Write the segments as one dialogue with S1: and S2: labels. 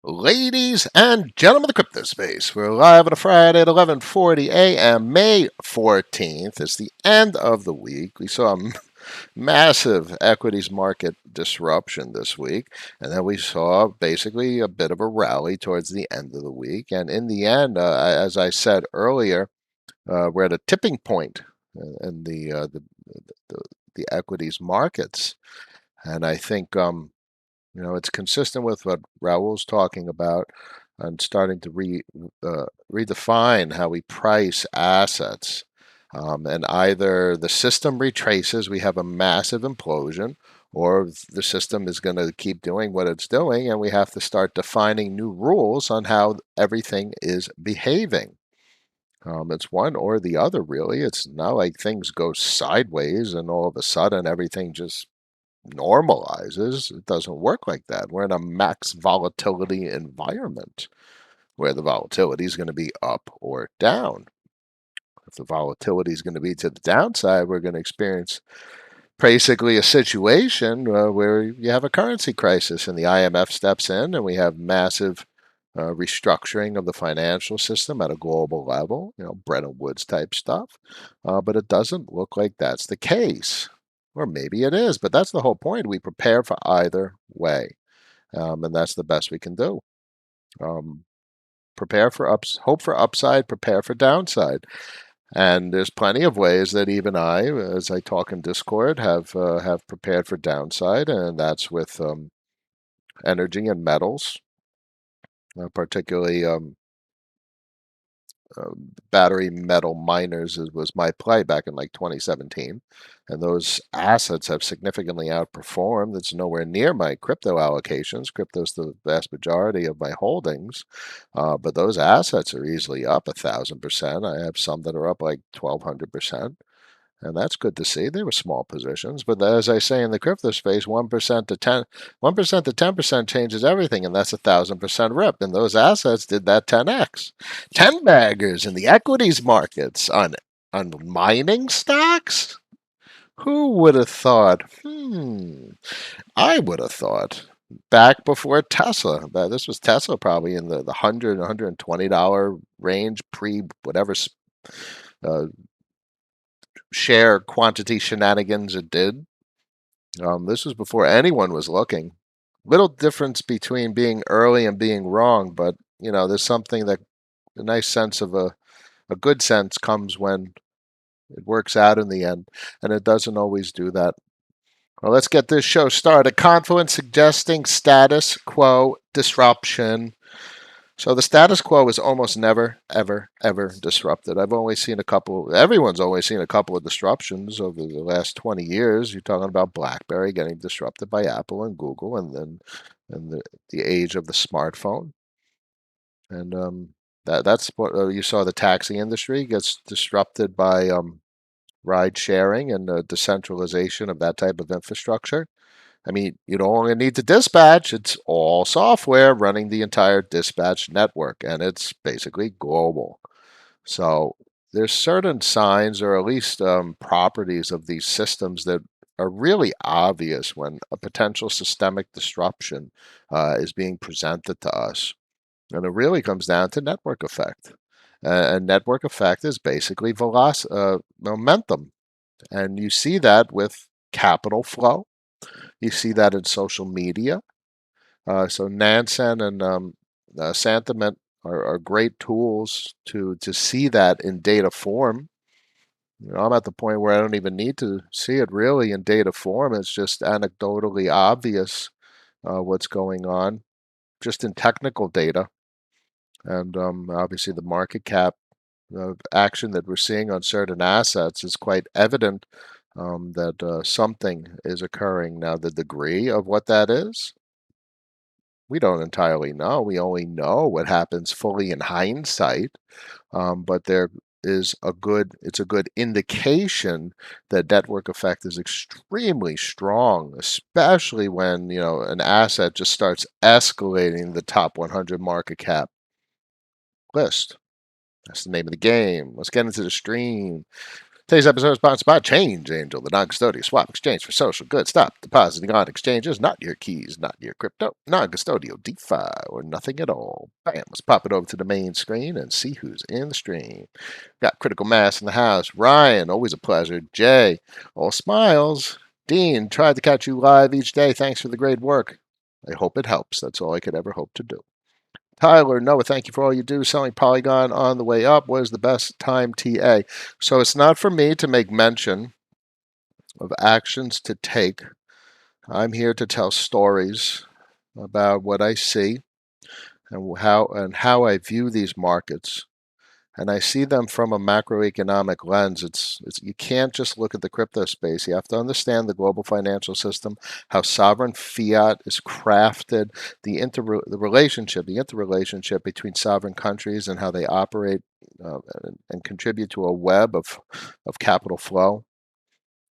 S1: Ladies and gentlemen of the crypto space, we're live on a Friday at 11:40 a.m. May 14th. It's the end of the week. We saw a massive equities market disruption this week, and then we saw basically a bit of a rally towards the end of the week. And in the end, as I said earlier, we're at a tipping point in the, the equities markets, and I think it's consistent with what Raul's talking about and starting to redefine how we price assets. And either the system retraces, we have a massive implosion, or the system is going to keep doing what it's doing, and we have to start defining new rules on how everything is behaving. It's one or the other, really. It's not like things go sideways and all of a sudden everything just normalizes. It doesn't work like that. We're in a max volatility environment where the volatility is going to be up or down. If the volatility is going to be to the downside, we're going to experience basically a situation where you have a currency crisis and the IMF steps in and we have massive restructuring of the financial system at a global level, Bretton Woods type stuff. But it doesn't look like that's the case. Or maybe it is, but that's the whole point. We prepare for either way, and that's the best we can do. Um, Prepare for hope for upside, prepare for downside. And there's plenty of ways that even I, as I talk in Discord, have prepared for downside, and that's with energy and metals, particularly battery metal miners was my play back in like 2017, and those assets have significantly outperformed. It's nowhere near my crypto allocations. Crypto's the vast majority of my holdings, but those assets are easily up 1,000%. I have some that are up like 1,200%. And that's good to see. They were small positions, but as I say in the crypto space, 1% to 10% changes everything, and that's 1,000% rip. And those assets did that 10x. 10 baggers in the equities markets on mining stocks. Who would have thought? I would have thought back before Tesla. This was Tesla probably in the $100, $120 range pre whatever uh, share quantity shenanigans it did. This was before anyone was looking. Little difference between being early and being wrong, but there's something that a nice sense of a good sense comes when it works out in the end, and it doesn't always do that. Well, let's get this show started. Confluence suggesting status quo disruption. So the status quo is almost never, ever, ever disrupted. I've only seen a couple, everyone's only seen a couple of disruptions over the last 20 years. You're talking about BlackBerry getting disrupted by Apple and Google, and then and the age of the smartphone. And that's what you saw. The taxi industry gets disrupted by ride sharing and the decentralization of that type of infrastructure. I mean, you don't only need to dispatch, it's all software running the entire dispatch network, and it's basically global. So there's certain signs or at least properties of these systems that are really obvious when a potential systemic disruption is being presented to us. And it really comes down to network effect. And network effect is basically momentum. And you see that with capital flow. You see that in social media. So Nansen and Sentiment are great tools to see that in data form. I'm at the point where I don't even need to see it really in data form. It's just anecdotally obvious what's going on, just in technical data. And obviously, the market cap action that we're seeing on certain assets is quite evident that something is occurring. Now, the degree of what that is, we don't entirely know. We only know what happens fully in hindsight. But it's a good indication that network effect is extremely strong, especially when, an asset just starts escalating the top 100 market cap list. That's the name of the game. Let's get into the stream. Today's episode is sponsored by Change Angel, the non-custodial swap exchange for social goods. Stop depositing on exchanges, not your keys, not your crypto, non-custodial DeFi, or nothing at all. Bam, let's pop it over to the main screen and see who's in the stream. Got Critical Mass in the house. Ryan, always a pleasure. Jay, all smiles. Dean, tried to catch you live each day. Thanks for the great work. I hope it helps. That's all I could ever hope to do. Tyler, Noah, thank you for all you do. Selling Polygon on the way up. What is the best time TA? So it's not for me to make mention of actions to take. I'm here to tell stories about what I see and how I view these markets. And I see them from a macroeconomic lens. It's you can't just look at the crypto space. You have to understand the global financial system, how sovereign fiat is crafted, the interrelationship between sovereign countries and how they operate and contribute to a web of capital flow.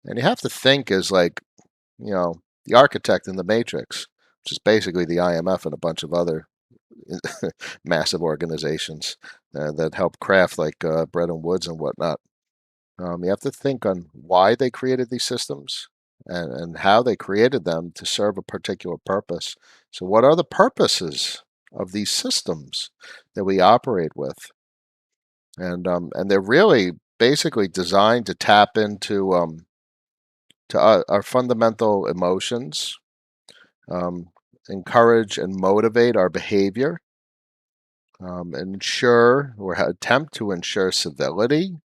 S1: And you have to think as like, the architect in the Matrix, which is basically the IMF and a bunch of other massive organizations that help craft like Bretton Woods and whatnot. You have to think on why they created these systems and how they created them to serve a particular purpose. So, what are the purposes of these systems that we operate with? And they're really basically designed to tap into our fundamental emotions, um, encourage and motivate our behavior, ensure or attempt to ensure civility,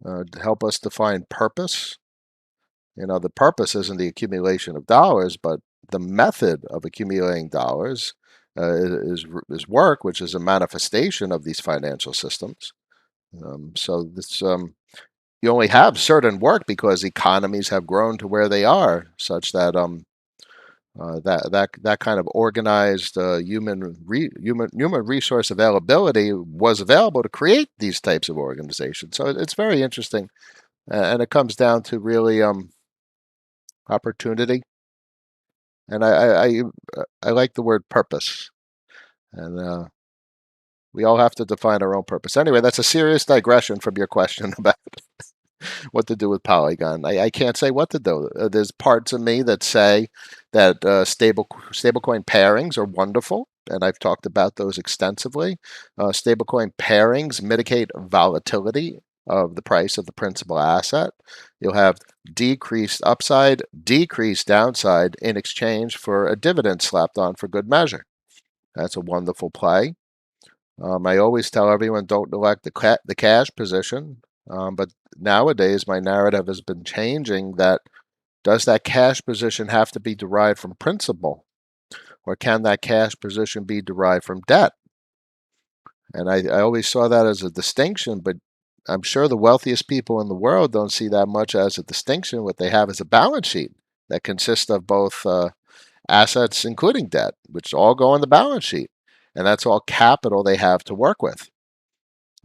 S1: to help us define purpose. The purpose isn't the accumulation of dollars, but the method of accumulating dollars is work, which is a manifestation of these financial systems. So this you only have certain work because economies have grown to where they are, such that that kind of organized human resource availability was available to create these types of organizations. So it's very interesting, and it comes down to really opportunity. And I like the word purpose, and we all have to define our own purpose. Anyway, that's a serious digression from your question about what to do with Polygon. I can't say what to do. There's parts of me that say that stablecoin pairings are wonderful, and I've talked about those extensively. Stablecoin pairings mitigate volatility of the price of the principal asset. You'll have decreased upside, decreased downside in exchange for a dividend slapped on for good measure. That's a wonderful play. I always tell everyone don't neglect the cash position, but nowadays my narrative has been changing that does that cash position have to be derived from principal, or can that cash position be derived from debt? And I always saw that as a distinction, but I'm sure the wealthiest people in the world don't see that much as a distinction. What they have is a balance sheet that consists of both assets, including debt, which all go on the balance sheet. And that's all capital they have to work with.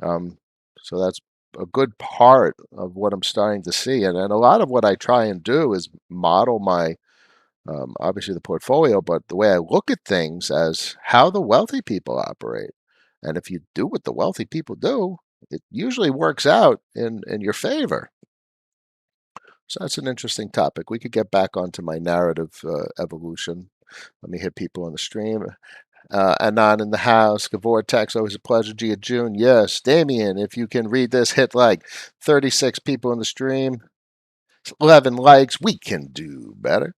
S1: So that's a good part of what I'm starting to see. And a lot of what I try and do is model my, obviously, the portfolio, but the way I look at things as how the wealthy people operate. And if you do what the wealthy people do, it usually works out in your favor. So that's an interesting topic. We could get back onto my narrative evolution. Let me hit people on the stream. Anon in the house. Vortex, always a pleasure. Gia June, yes. Damien, if you can read this, hit like 36 people in the stream, 11 likes. We can do better.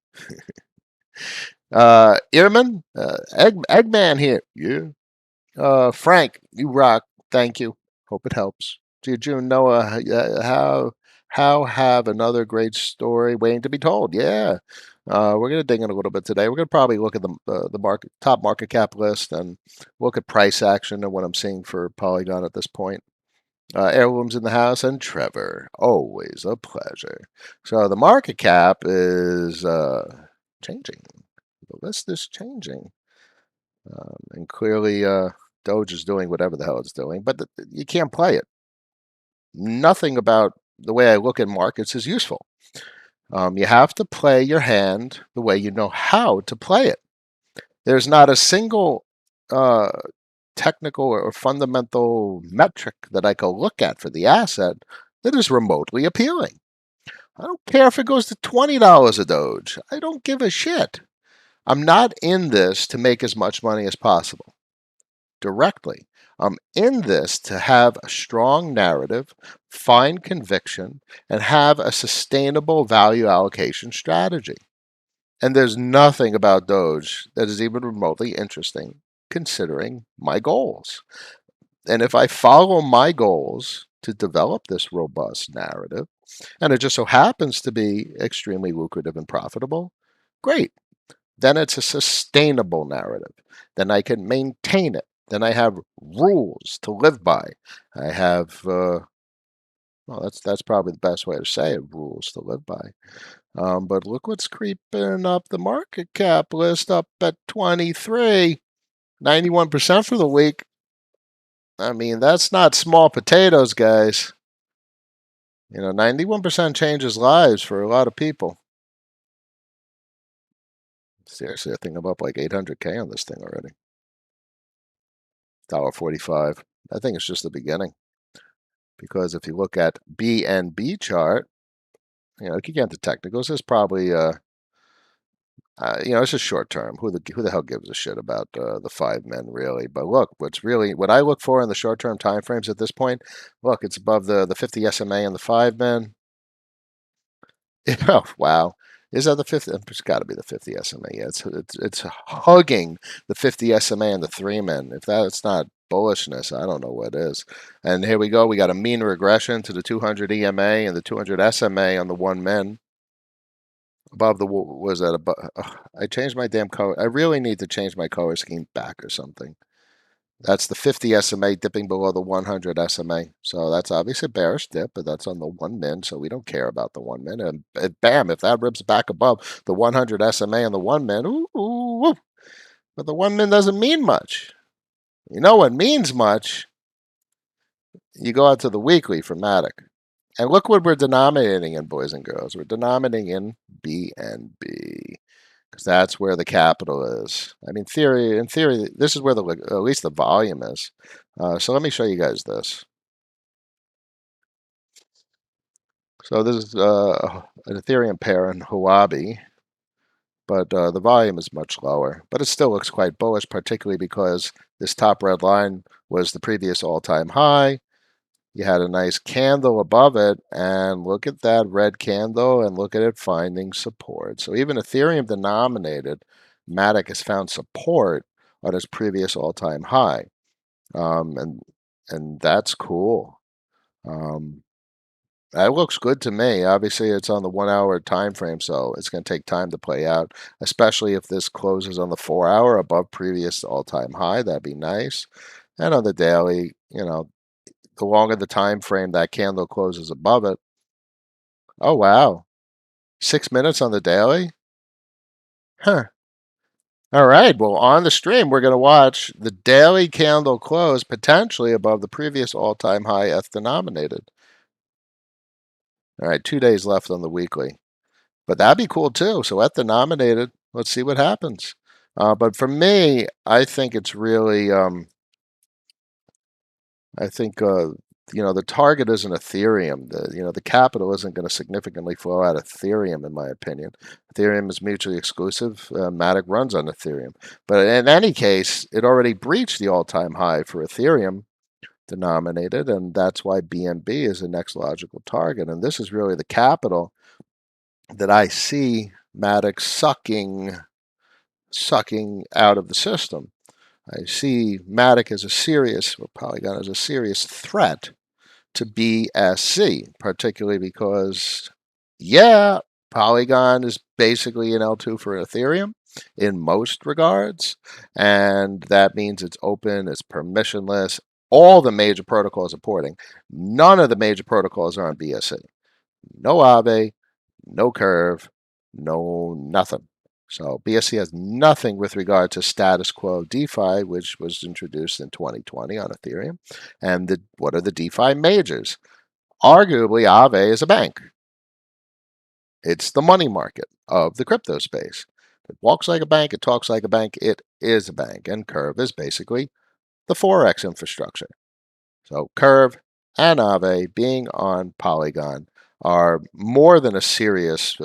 S1: Ehrman, Eggman here. Yeah. Frank, you rock. Thank you. Hope it helps. Gia June, Noah, how have another great story waiting to be told? Yeah. We're going to dig in a little bit today. We're going to probably look at the top market cap list and look at price action and what I'm seeing for Polygon at this point. Heirlooms in the house and Trevor, always a pleasure. So the market cap is changing. The list is changing, and clearly Doge is doing whatever the hell it's doing, but you can't play it. Nothing about the way I look at markets is useful. You have to play your hand the way you know how to play it. There's not a single technical or fundamental metric that I can look at for the asset that is remotely appealing. I don't care if it goes to $20 a Doge. I don't give a shit. I'm not in this to make as much money as possible directly. I'm in this to have a strong narrative, find conviction, and have a sustainable value allocation strategy. And there's nothing about Doge that is even remotely interesting considering my goals. And if I follow my goals to develop this robust narrative, and it just so happens to be extremely lucrative and profitable, great. Then it's a sustainable narrative. Then I can maintain it. Then I have rules to live by. I have, well, that's probably the best way to say it, rules to live by. But look what's creeping up the market cap list up at 23, 91% for the week. I mean, that's not small potatoes, guys. 91% changes lives for a lot of people. Seriously, I think I'm up like 800K on this thing already. $1.45. I think it's just the beginning. Because if you look at BNB chart, if you get into technicals, there's probably it's just short term. Who the hell gives a shit about the 5 men really? But look, what I look for in the short term time frames at this point, look, it's above the 50 SMA and the 5 men. Oh wow, is that the 50? It's got to be the 50 SMA. Yeah, it's hugging the 50 SMA and the 3 men. If that's not bullishness, I don't know what is. And here we go. We got a mean regression to the 200 EMA and the 200 SMA on the 1 men. Above the was that above? I changed my damn color. I really need to change my color scheme back or something. That's the 50 SMA dipping below the 100 SMA. So that's obviously a bearish dip, but that's on the 1 min. So we don't care about the 1 min. And bam, if that rips back above the 100 SMA and the 1 min, ooh. But the 1 min doesn't mean much. You know what means much? You go out to the weekly for Matic. And look what we're denominating in, boys and girls. We're denominating in BNB. Because that's where the capital is. I mean, in theory, this is where at least the volume is. So let me show you guys this. So this is an Ethereum pair in Huobi, but the volume is much lower. But it still looks quite bullish, particularly because this top red line was the previous all-time high. You had a nice candle above it, and look at that red candle, and look at it finding support. So even Ethereum denominated, Matic has found support on its previous all-time high, and that's cool. That looks good to me. Obviously, it's on the 1 hour time frame, so it's going to take time to play out, especially if this closes on the 4 hour above previous all-time high. That'd be nice. And on the daily, the longer the time frame that candle closes above it. Oh, wow. 6 minutes on the daily? Huh. All right. Well, on the stream, we're going to watch the daily candle close potentially above the previous all-time high ETH denominated. All right. 2 days left on the weekly. But that'd be cool too. So ETH denominated. Let's see what happens. But for me, I think it's really, I think the target isn't Ethereum. The capital isn't going to significantly flow out of Ethereum, in my opinion. Ethereum is mutually exclusive. Matic runs on Ethereum, but in any case, it already breached the all-time high for Ethereum denominated, and that's why BNB is the next logical target. And this is really the capital that I see Matic sucking out of the system. I see Matic as Polygon as a serious threat to BSC, particularly because, yeah, Polygon is basically an L2 for Ethereum in most regards, and that means it's open, it's permissionless. All the major protocols are porting. None of the major protocols are on BSC. No Aave, no Curve, no nothing. So BSC has nothing with regard to status quo DeFi, which was introduced in 2020 on Ethereum. And what are the DeFi majors? Arguably, Aave is a bank. It's the money market of the crypto space. It walks like a bank, it talks like a bank, it is a bank. And Curve is basically the Forex infrastructure. So Curve, and Aave being on Polygon are more than a serious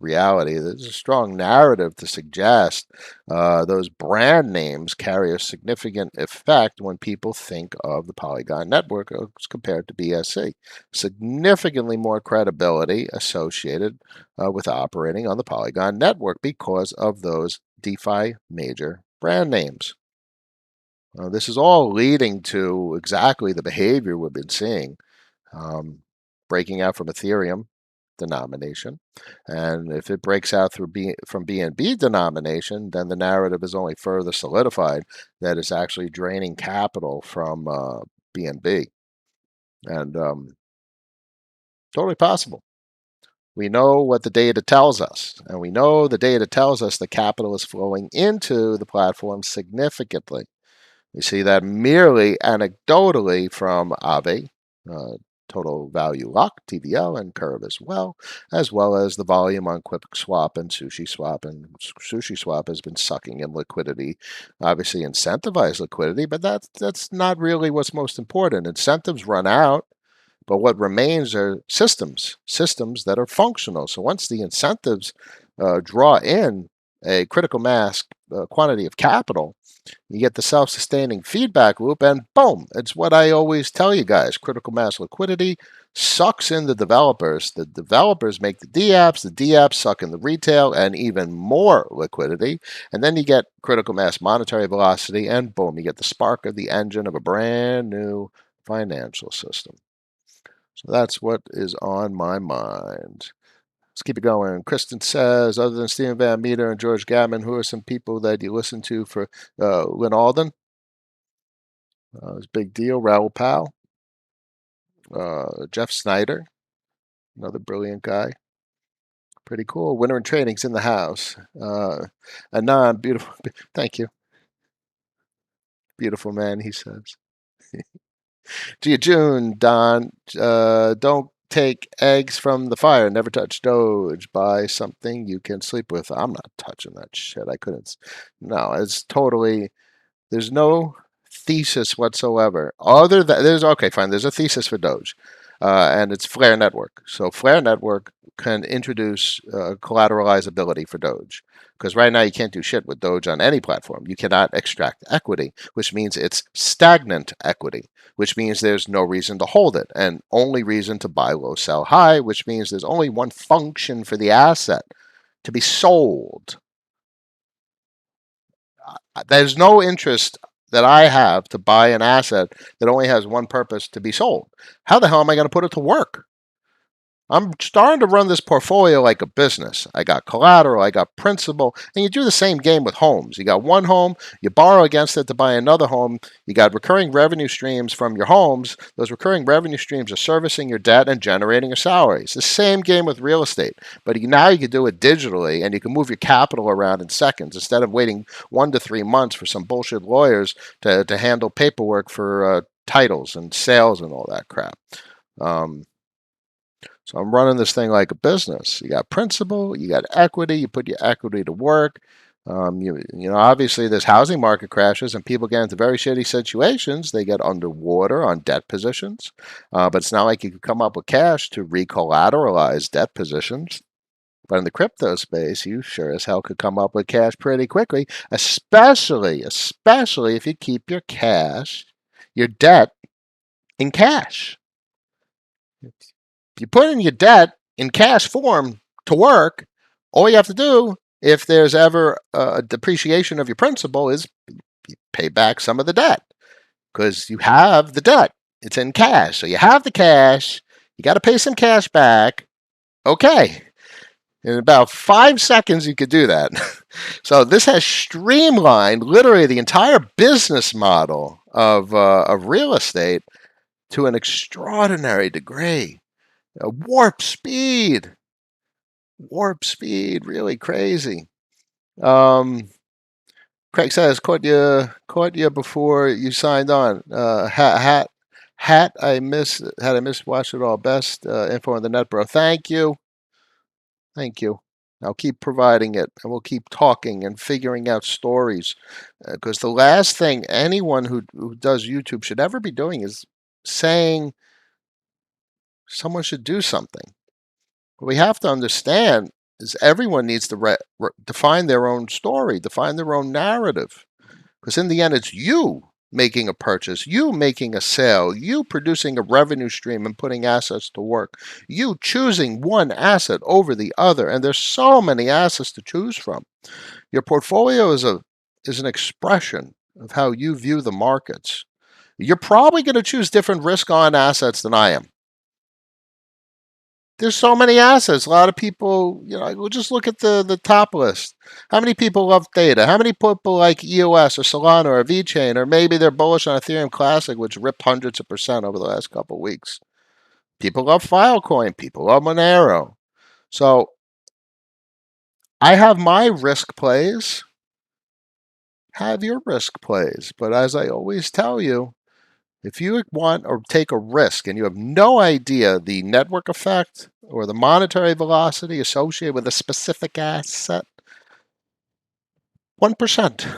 S1: reality. There's a strong narrative to suggest those brand names carry a significant effect when people think of the Polygon network as compared to BSC. Significantly more credibility associated with operating on the Polygon network because of those DeFi major brand names. This is all leading to exactly the behavior we've been seeing, um, breaking out from Ethereum denomination. And if it breaks out from BNB denomination, then the narrative is only further solidified that it's actually draining capital from BNB. And totally possible. We know what the data tells us, and we know the data tells us the capital is flowing into the platform significantly. We see that merely anecdotally from Aave, uh, total value lock, TVL, and Curve as well as the volume on QuickSwap and SushiSwap. And SushiSwap has been sucking in liquidity, obviously incentivized liquidity, but that's not really what's most important. Incentives run out, but what remains are systems that are functional. So once the incentives draw in a critical mass quantity of capital, you get the self-sustaining feedback loop, and boom, it's what I always tell you guys. Critical mass liquidity sucks in the developers. The developers make the dApps. The dApps suck in the retail and even more liquidity. And then you get critical mass monetary velocity, and boom, you get the spark of the engine of a brand new financial system. So that's what is on my mind. Let's keep it going. Kristen says, other than Stephen Van Meter and George Gammon, who are some people that you listen to for Lynn Alden? It's Big Deal. Raoul Pal. Jeff Snyder, another brilliant guy. Pretty cool. Winter and Training's in the house. Anon, beautiful. Thank you. Beautiful man, he says. Gia June, Don, don't take eggs from the fire. Never touch Doge. Buy something you can sleep with. I'm not touching that shit. I couldn't. No, it's totally. There's no thesis whatsoever. Other than there's okay, fine. There's a thesis for Doge, and it's Flare Network. So Flare Network can introduce collateralizability for Doge, because right now you can't do shit with Doge on any platform. You cannot extract equity, which means it's stagnant equity, which means there's no reason to hold it, and only reason to buy low, sell high, which means there's only one function for the asset: to be sold. There's no interest that I have to buy an asset that only has one purpose: to be sold. How the hell am I going to put it to work? I'm starting to run this portfolio like a business. I got collateral, I got principal, and you do the same game with homes. You got one home, you borrow against it to buy another home. You got recurring revenue streams from your homes. Those recurring revenue streams are servicing your debt and generating your salary. It's the same game with real estate, but now you can do it digitally, and you can move your capital around in seconds instead of waiting 1 to 3 months for some bullshit lawyers to handle paperwork for titles and sales and all that crap. So I'm running this thing like a business. You got principal, you got equity, you put your equity to work. Obviously there's housing market crashes and people get into very shitty situations. They get underwater on debt positions, but it's not like you can come up with cash to recollateralize debt positions. But in the crypto space, you sure as hell could come up with cash pretty quickly, especially if you keep your debt in cash. If you put in your debt in cash form to work, all you have to do, if there's ever a depreciation of your principal, is pay back some of the debt, because you have the debt. It's in cash. So you have the cash. You got to pay some cash back. Okay. In about 5 seconds, you could do that. So this has streamlined literally the entire business model of real estate to an extraordinary degree. Warp speed, really crazy. Craig says, caught you before you signed on. I missed watch it all. Best info on the net, bro. Thank you. I'll keep providing it, and we'll keep talking and figuring out stories, because the last thing anyone who does YouTube should ever be doing is saying Someone should do something. What we have to understand is everyone needs to define their own story, define their own narrative. Because in the end, it's you making a purchase, you making a sale, you producing a revenue stream and putting assets to work, you choosing one asset over the other. And there's so many assets to choose from. Your portfolio is an expression of how you view the markets. You're probably going to choose different risk on assets than I am. There's so many assets. A lot of people, we'll just look at the top list. How many people love Theta? How many people like EOS or Solana or VeChain? Or maybe they're bullish on Ethereum Classic, which ripped hundreds of percent over the last couple of weeks. People love Filecoin. People love Monero. So I have my risk plays. Have your risk plays. But as I always tell you, if you want or take a risk and you have no idea the network effect or the monetary velocity associated with a specific asset, 1%.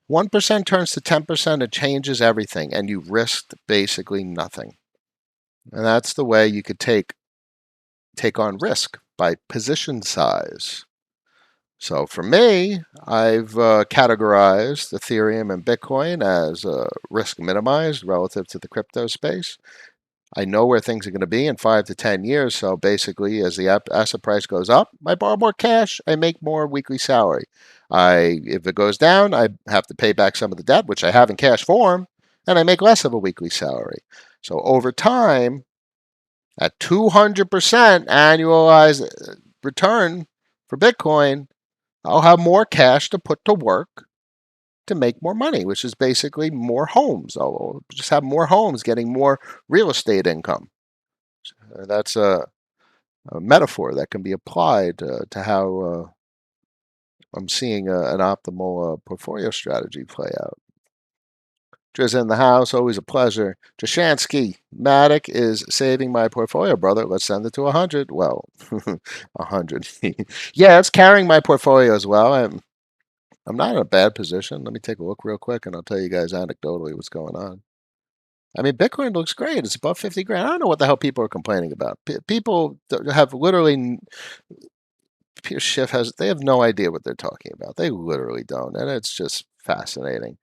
S1: 1% turns to 10%, it changes everything, and you risked basically nothing. And that's the way you could take on risk, by position size. So for me, I've categorized Ethereum and Bitcoin as risk minimized relative to the crypto space. I know where things are going to be in 5 to 10 years. So basically, as the asset price goes up, I borrow more cash, I make more weekly salary. If it goes down, I have to pay back some of the debt, which I have in cash form, and I make less of a weekly salary. So over time, at 200% annualized return for Bitcoin, I'll have more cash to put to work to make more money, which is basically more homes. I'll just have more homes getting more real estate income. That's a metaphor that can be applied to how I'm seeing an optimal portfolio strategy play out. Driz in the house, always a pleasure. Jashansky, Matic is saving my portfolio, brother. Let's send it to 100. Well, 100. Yeah, it's carrying my portfolio as well. I'm not in a bad position. Let me take a look real quick, and I'll tell you guys anecdotally what's going on. I mean, Bitcoin looks great. It's above 50 grand. I don't know what the hell people are complaining about. People have literally, Peter Schiff they have no idea what they're talking about. They literally don't. And it's just fascinating.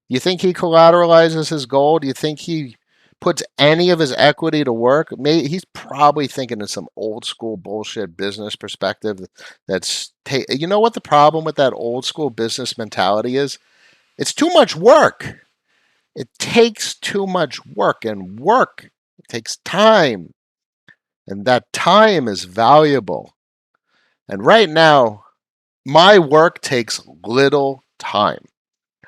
S1: You think he collateralizes his gold? You think he puts any of his equity to work? He's probably thinking in some old school bullshit business perspective. You know what the problem with that old school business mentality is? It's too much work. It takes too much work, and work takes time, and that time is valuable. And right now, my work takes little time.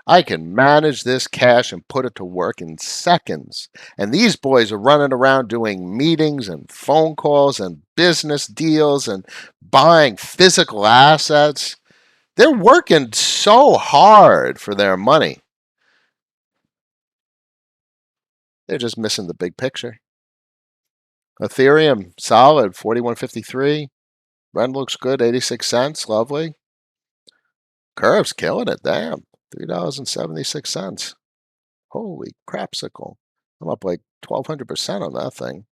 S1: I can manage this cash and put it to work in seconds. And these boys are running around doing meetings and phone calls and business deals and buying physical assets. They're working so hard for their money. They're just missing the big picture. Ethereum, solid, 41.53. Run looks good, 86 cents, lovely. Curve's killing it, damn. $3.76. Holy crapsicle. I'm up like 1,200% on that thing.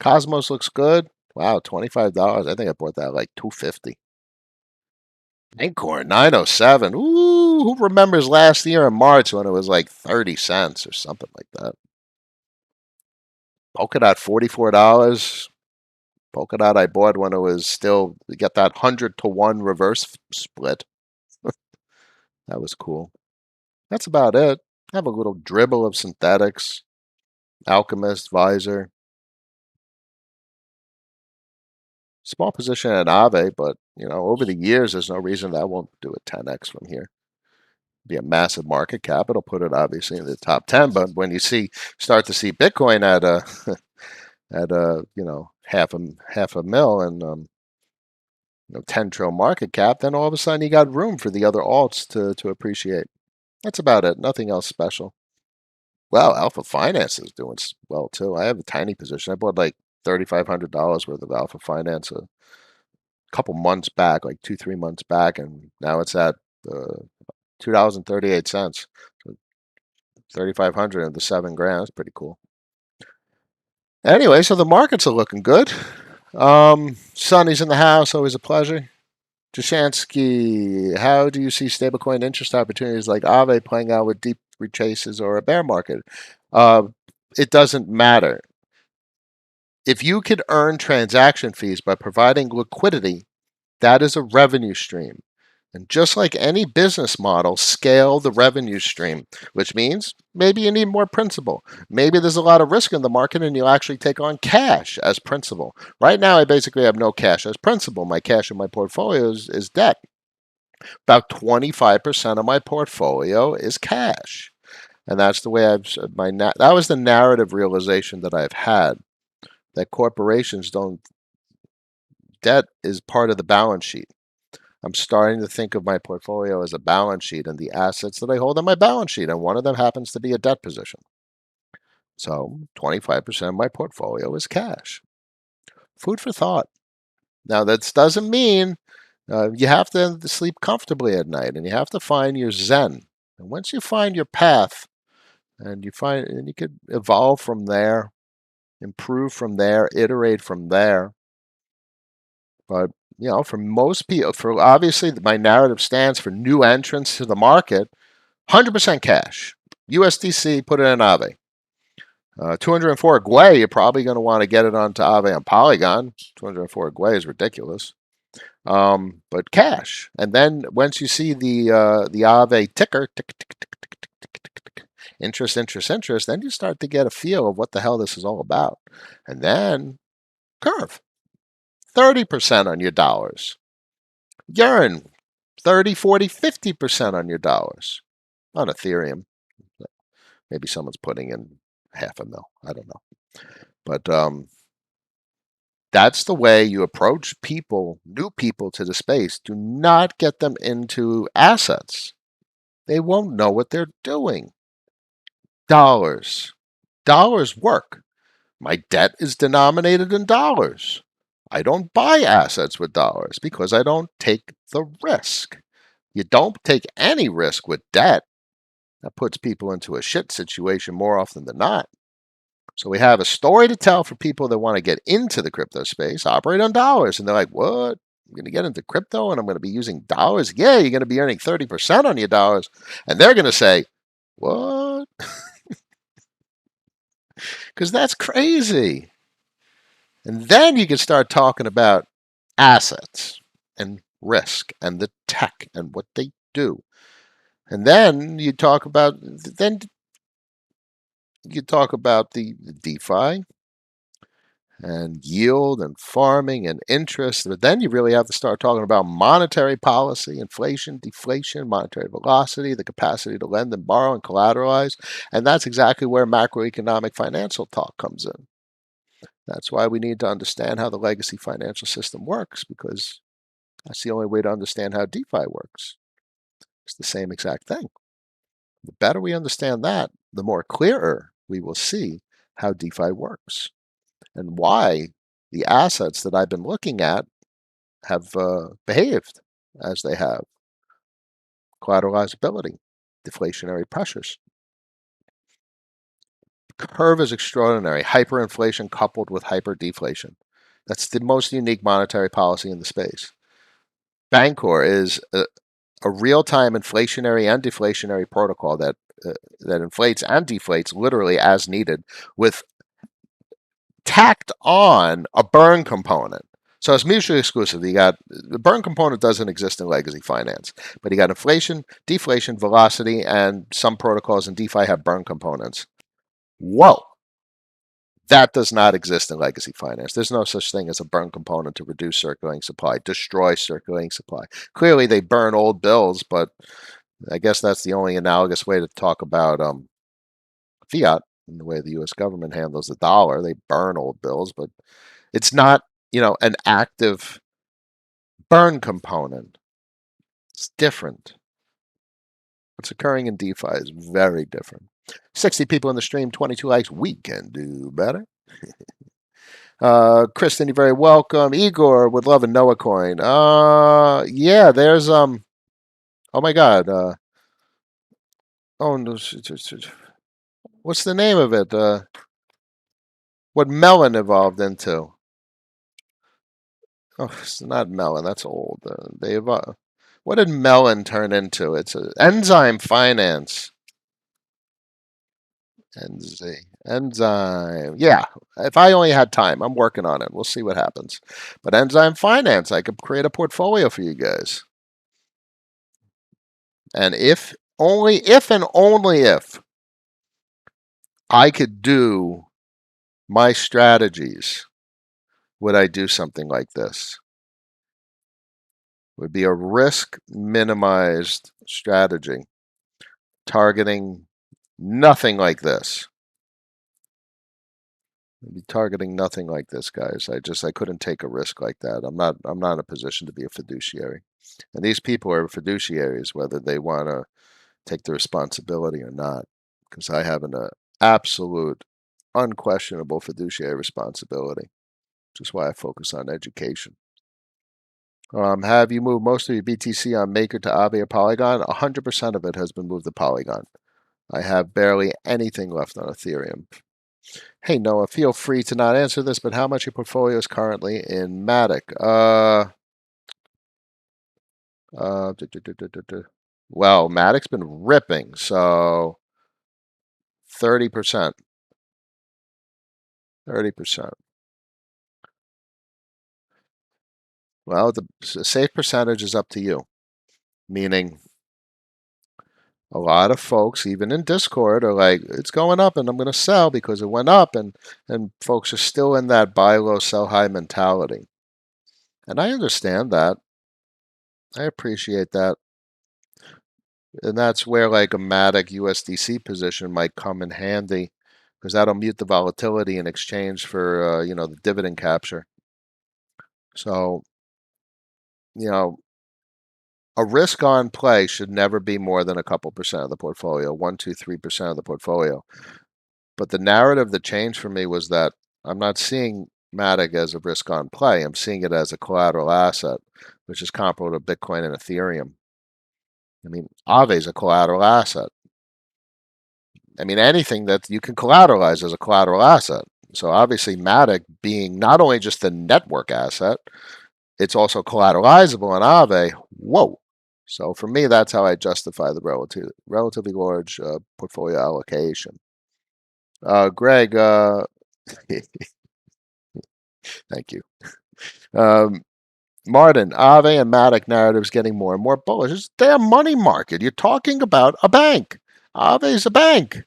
S1: Cosmos looks good. Wow, $25. I think I bought that at like 250. Anchor 907. Ooh, who remembers last year in March when it was like 30 cents or something like that? Polkadot $44. Polkadot I bought when it was still, you get that 100-to-1 reverse split. That was cool. That's about it. I have a little dribble of synthetics. Alchemist, Visor. Small position at Aave, but over the years, there's no reason that won't do a 10x from here. Be a massive market cap. It'll put it obviously in the top 10. But when you start to see Bitcoin at a half a mil and 10 trillion market cap, then all of a sudden you got room for the other alts to appreciate. That's about it. Nothing else special. Well, Alpha Finance is doing well too. I have a tiny position. I bought like $3,500 worth of Alpha Finance a couple months back, like 2, 3 months back, and now it's at $2.38. So 3,500 of the 7 grand. That's pretty cool. Anyway, so the markets are looking good. Sonny's in the house, always a pleasure. Jashansky, how do you see stablecoin interest opportunities like Aave playing out with deep retraces or a bear market? Uh, it doesn't matter. If you could earn transaction fees by providing liquidity, that is a revenue stream. And just like any business model, scale the revenue stream, which means maybe you need more principal. Maybe there's a lot of risk in the market and you'll actually take on cash as principal. Right now, I basically have no cash as principal. My cash in my portfolio is debt. About 25% of my portfolio is cash. And that's the way that was the narrative realization that I've had, that corporations don't, debt is part of the balance sheet. I'm starting to think of my portfolio as a balance sheet and the assets that I hold on my balance sheet, and one of them happens to be a debt position. So 25% of my portfolio is cash. Food for thought. Now, that doesn't mean you have to sleep comfortably at night, and you have to find your zen. And once you find your path, and you could evolve from there, improve from there, iterate from there. But for most people, for obviously my narrative stands for new entrants to the market, 100% cash. USDC, put it in Aave. 204 Gwei, you're probably going to want to get it onto Aave and Polygon. 204 Gwei is ridiculous. But cash. And then once you see the Aave ticker, tick, tick, tick, tick, tick, tick, tick, tick, interest, then you start to get a feel of what the hell this is all about. And then curve. 30% on your dollars. Yearn, 30, 40, 50% on your dollars. On Ethereum. Maybe someone's putting in half a mil. I don't know. But that's the way you approach people, new people to the space. Do not get them into assets. They won't know what they're doing. Dollars. Dollars work. My debt is denominated in dollars. I don't buy assets with dollars because I don't take the risk. You don't take any risk with debt. That puts people into a shit situation more often than not. So we have a story to tell for people that want to get into the crypto space, operate on dollars. And they're like, what? I'm going to get into crypto and I'm going to be using dollars? Yeah, you're going to be earning 30% on your dollars. And they're going to say, what? Because that's crazy. And then you can start talking about assets and risk and the tech and what they do. And then you talk about the DeFi and yield and farming and interest. But then you really have to start talking about monetary policy, inflation, deflation, monetary velocity, the capacity to lend and borrow and collateralize. And that's exactly where macroeconomic financial talk comes in. That's why we need to understand how the legacy financial system works, because that's the only way to understand how DeFi works. It's the same exact thing. The better we understand that, the more clearer we will see how DeFi works and why the assets that I've been looking at have behaved as they have. Collateralizability, deflationary pressures. Curve is extraordinary. Hyperinflation coupled with hyperdeflation. That's the most unique monetary policy in the space. Bancor is a real-time inflationary and deflationary protocol that inflates and deflates literally as needed, with tacked on a burn component. So it's mutually exclusive. You got the burn component doesn't exist in legacy finance, but you got inflation, deflation, velocity, and some protocols in DeFi have burn components. Whoa. That does not exist in legacy finance. There's no such thing as a burn component to reduce circulating supply, destroy circulating supply. Clearly, they burn old bills, but I guess that's the only analogous way to talk about fiat and the way the U.S. government handles the dollar. They burn old bills, but it's not, an active burn component. It's different. What's occurring in DeFi is very different. 60 people in the stream, 22 likes. We can do better. Kristen, you're very welcome. Igor would love a Noah coin. Yeah, there's oh my God. Oh no, what's the name of it? What melon evolved into? Oh, it's not melon. That's old. They evolved. What did melon turn into? It's an enzyme finance. Enzyme. Yeah. If I only had time, I'm working on it. We'll see what happens. But enzyme finance, I could create a portfolio for you guys. And if and only if I could do my strategies, would I do something like this? Would be a risk minimized strategy targeting nothing like this. I'd be targeting nothing like this, guys. I couldn't take a risk like that. I'm not in a position to be a fiduciary. And these people are fiduciaries whether they want to take the responsibility or not. Because I have an absolute unquestionable fiduciary responsibility, which is why I focus on education. Have you moved most of your BTC on Maker to Aave or Polygon? 100% of it has been moved to Polygon. I have barely anything left on Ethereum. Hey Noah, feel free to not answer this, but how much your portfolio is currently in Matic? Well, Matic's been ripping, so 30%. 30%. Well, the safe percentage is up to you, meaning a lot of folks, even in Discord, are like, it's going up and I'm going to sell because it went up. And folks are still in that buy low, sell high mentality. And I understand that. I appreciate that. And that's where like a Matic USDC position might come in handy because that'll mute the volatility in exchange for, the dividend capture. So, you know, a risk on play should never be more than a couple percent of the portfolio, 1, 2, 3% of the portfolio. But the narrative that changed for me was that I'm not seeing Matic as a risk on play. I'm seeing it as a collateral asset, which is comparable to Bitcoin and Ethereum. I mean, Aave is a collateral asset. I mean, anything that you can collateralize as a collateral asset. So obviously, Matic being not only just a network asset, it's also collateralizable in Aave. Whoa. So for me, that's how I justify the relatively large portfolio allocation. Greg, thank you. Um, Martin, Aave and Matic narratives getting more and more bullish. It's a damn money market. You're talking about a bank. Aave is a bank.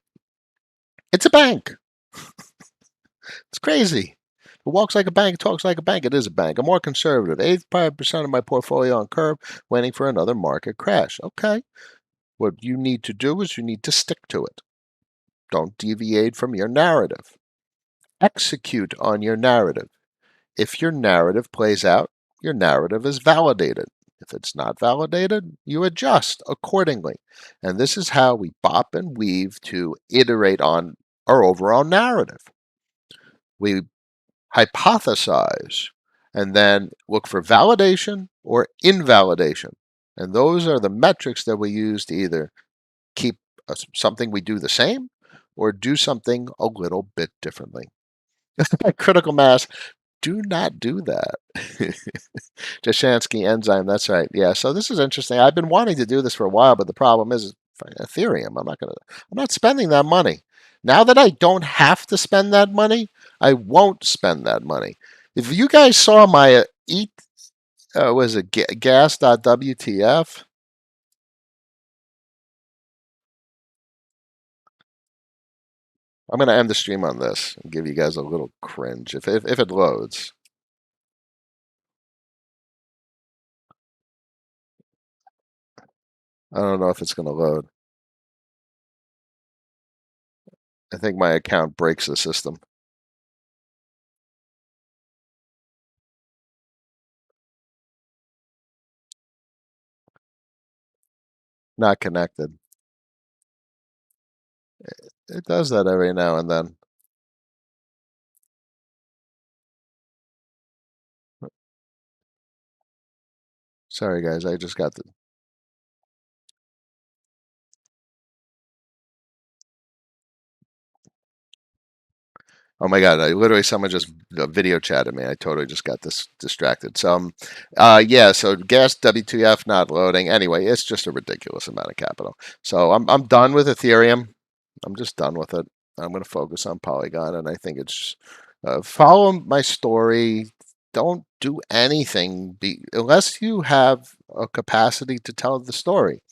S1: It's a bank. It's crazy. It walks like a bank, talks like a bank. It is a bank. I'm more conservative. 85% of my portfolio on curve, waiting for another market crash. Okay. What you need to do is you need to stick to it. Don't deviate from your narrative. Execute on your narrative. If your narrative plays out, your narrative is validated. If it's not validated, you adjust accordingly. And this is how we bop and weave to iterate on our overall narrative. We hypothesize and then look for validation or invalidation. And those are the metrics that we use to either keep something we do the same or do something a little bit differently. Critical mass, do not do that. Jashansky enzyme, that's right. Yeah, so this is interesting. I've been wanting to do this for a while, but the problem is Ethereum. I'm not spending that money. Now that I don't have to spend that money, I won't spend that money. If you guys saw my was it gas.wtf? I'm going to end the stream on this and give you guys a little cringe if it loads. I don't know if it's going to load. I think my account breaks the system. Not connected. It does that every now and then. Sorry, guys. I just got the. Oh my God! I literally someone just video chatted me. I totally just got this distracted. So, yeah. So gas WTF not loading. Anyway, it's just a ridiculous amount of capital. So I'm done with Ethereum. I'm just done with it. I'm going to focus on Polygon, and I think it's follow my story. Don't do anything unless you have a capacity to tell the story.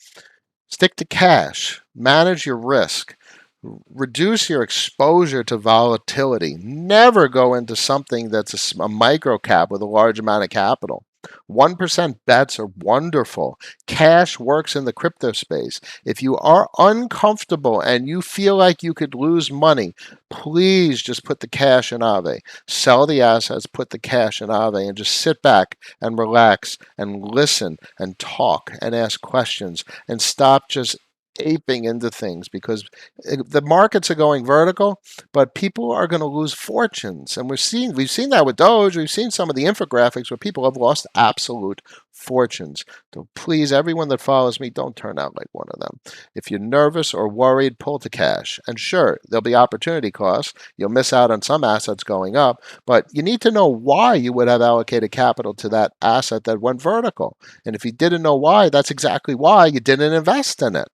S1: Stick to cash. Manage your risk. Reduce your exposure to volatility. Never go into something that's a micro cap with a large amount of capital. 1% bets are wonderful. Cash works in the crypto space. If you are uncomfortable and you feel like you could lose money, please just put the cash in Aave. Sell the assets, put the cash in Aave, and just sit back and relax and listen and talk and ask questions and stop just aping into things because the markets are going vertical, but people are going to lose fortunes, and we've seen that with Doge. We've seen some of the infographics where people have lost absolute fortunes. So please, everyone that follows me, don't turn out like one of them. If you're nervous or worried, pull to cash. And sure, there'll be opportunity costs. You'll miss out on some assets going up, but you need to know why you would have allocated capital to that asset that went vertical. And if you didn't know why, that's exactly why you didn't invest in it.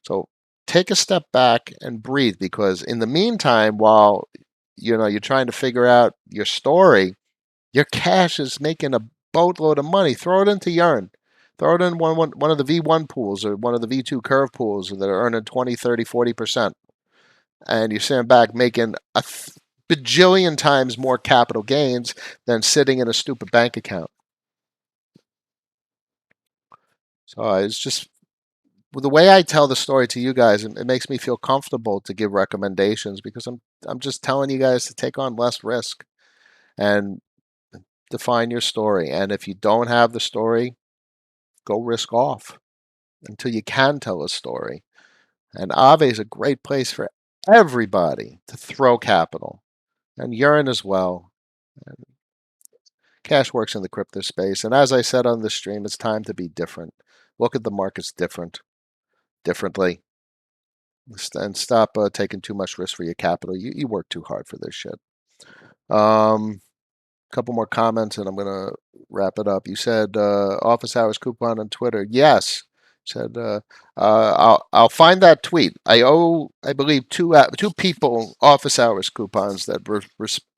S1: So take a step back and breathe, because in the meantime, while you're trying to figure out your story, your cash is making a boatload of money. Throw it into Yearn. Throw it in one of the V1 pools or one of the V2 curve pools that are earning 20, 30, 40%. And you're sitting back making a bajillion times more capital gains than sitting in a stupid bank account. So it's just the way I tell the story to you guys, it makes me feel comfortable to give recommendations because I'm just telling you guys to take on less risk and define your story. And if you don't have the story, go risk off until you can tell a story. And Aave is a great place for everybody to throw capital, and Yearn as well. Cash works in the crypto space. And as I said on the stream, it's time to be different. Look at the markets differently. And stop taking too much risk for your capital. You work too hard for this shit. Couple more comments and I'm gonna wrap it up. You said office hours coupon on Twitter. Yes. Said I'll find that tweet. I believe two people office hours coupons that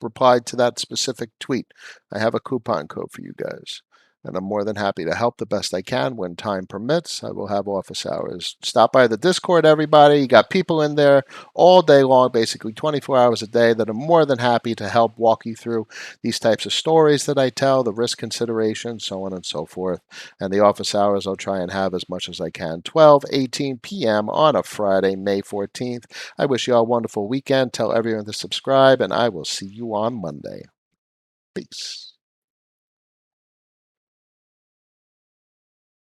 S1: replied to that specific tweet. I have a coupon code for you guys. And I'm more than happy to help the best I can when time permits. I will have office hours. Stop by the Discord, everybody. You got people in there all day long, basically 24 hours a day, that are more than happy to help walk you through these types of stories that I tell, the risk considerations, so on and so forth. And the office hours I'll try and have as much as I can. 12:18 p.m. on a Friday, May 14th. I wish you all a wonderful weekend. Tell everyone to subscribe, and I will see you on Monday. Peace.